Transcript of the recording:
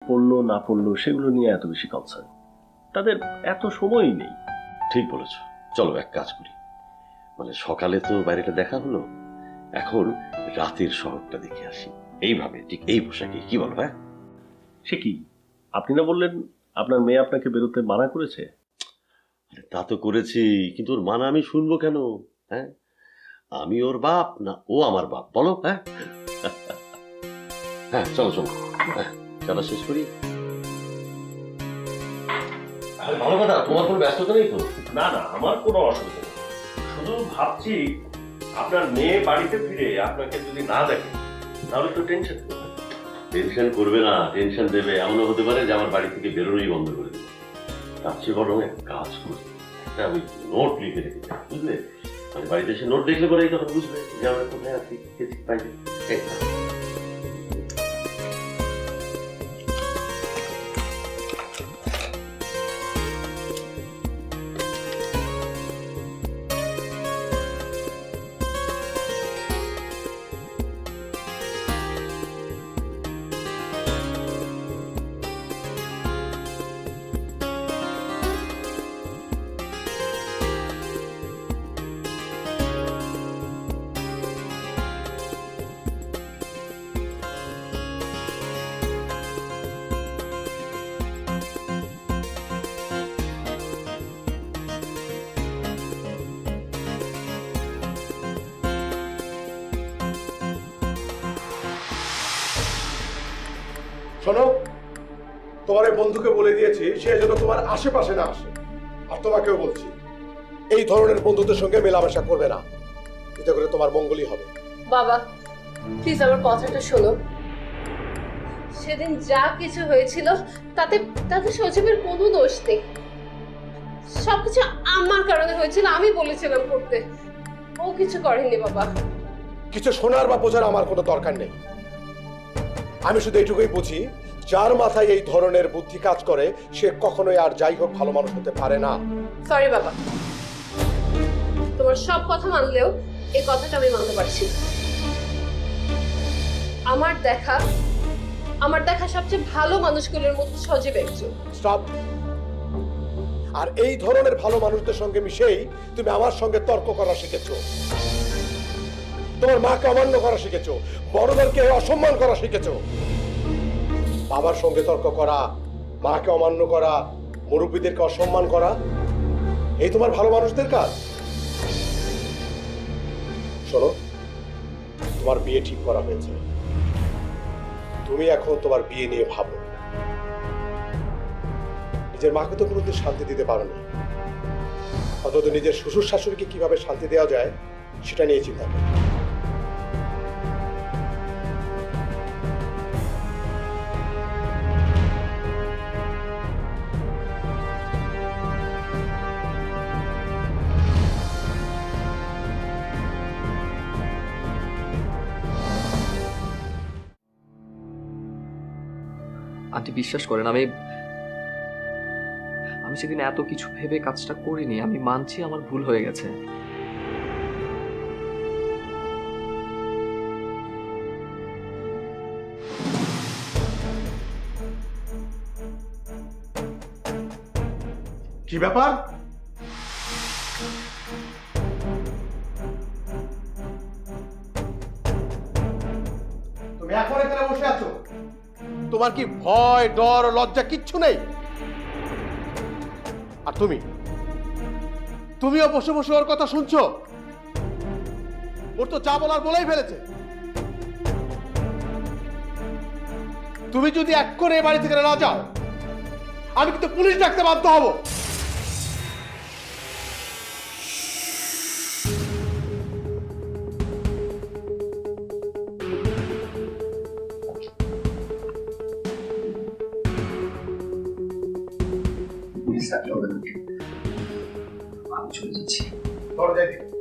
পড়লো না পড়লো সেগুলো নিয়ে এত বেশি কনসার্ন। তাদের এত সময়ই নেই। ঠিক বলেছ, চলো এক কাজ করি, মানে সকালে তো বাইরেটা দেখা হলো, এখন রাতের শহরটা দেখে আসি, এইভাবে ঠিক এই পোশাকে, কি বলো? হ্যাঁ, সে কি, আপনি না বললেন আপনার মেয়ে আপনাকে বেরোতে মানা করেছে? তা তো করেছি, কিন্তু ওর মানা আমি শুনবো কেন? হ্যাঁ, আমি ওর বাপ না ও আমার বাপ, বলো? হ্যাঁ হ্যাঁ, চলো চলো, হ্যাঁ চলো শেষ করি। ভালো কথা, তোমার কোনো ব্যস্ততা নেই তো? না না, আমার কোনো অসুবিধা নেই, শুধু ভাবছি আপনার মেয়ে বাড়িতে ফিরে আপনাকে যদি না দেখে তাহলে তো টেনশন করবে। টেনশন করবে না, টেনশন দেবে, এমনও হতে পারে যে আমার বাড়ি থেকে বেরোনোই বন্ধ করে দেবে। তার চেয়ে বরং এক কাজ করি, একটা ওই নোট লিখে রেখে যাই, বুঝলে? মানে বাড়িতে এসে নোট দেখলে পরেই তখন বুঝবে যে আমরা কোথায় আছি, গেছি বাইরে। এই না। শোনো, তোমার এই বন্ধুকে বলে দিয়েছি সে যেন তোমার আশেপাশে না আসে। আর তোমাকেও বলছি, এই ধরনের বন্ধুদের সঙ্গে মেলামেশা করবে না, এতে করে তোমার মঙ্গলই হবে। বাবা প্লিজ আমার কথাটা শোনো, সেদিন যা কিছু হয়েছিল তাতে তাতে সজীবের কোনো দোষ নেই। সবকিছু আমার কারণে হয়েছিল, আমি বলেছিলাম করতে, ও কিছু করেনি বাবা। কিছু শোনার বা বোঝার আমার কোনো দরকার নেই। আমি শুধু এইটুকুই বুঝি, যার মাথায় এই ধরনের বুদ্ধি কাজ করে সে কখনোই আর যাই হোক ভালো মানুষ হতে পারে না। সরি বাবা, তোমার সব কথা মানলেও এই কথাটা আমি মানতে পারছি না। আমার দেখা সবচেয়ে ভালো মানুষগুলোর মধ্যে সজীব একজন। স্টপ। আর এই ধরনের ভালো মানুষদের সঙ্গে মিশেই তুমি আমার সঙ্গে তর্ক করা শিখেছো, তোমার মাকে অমান্য করা শিখেছো, বড়দেরকে অসম্মান করা শিখেছো। বাবার সঙ্গে তর্ক করা, মাকে অমান্য করা, মুরব্বীদেরকে অসম্মান করা, এই তোমার ভালো মানুষদের কাজ। শোনো, তোমার বিয়ে ঠিক করা হয়েছে, তুমি এখন তোমার বিয়ে নিয়ে ভাবো। নিজের মাকে তো কোনোদিন শান্তি দিতে পারোনি, অন্তত নিজের শ্বশুর শাশুড়িকে কিভাবে শান্তি দেওয়া যায় সেটা নিয়ে চিন্তা করো। আন্টি বিশ্বাস করেন, আমি সেদিন এত কিছু ভেবে কাজটা করিনি। আমি মানছি আমার ভুল হয়ে গেছে। কি ব্যাপার? তুমি এখন এখানে বসে আছো, তোমার কি ভয় ডর লজ্জা কিচ্ছু নেই? আর তুমিও বসে বসে ওর কথা শুনছো? ওর তো যা বলার বলেই ফেলেছে। তুমি যদি এক্ষুনি এই বাড়ি থেকে না যাও, আমি কিন্তু পুলিশ ডাকতে বাধ্য হব। আমি চলে যাচ্ছি। দরজায় দিই।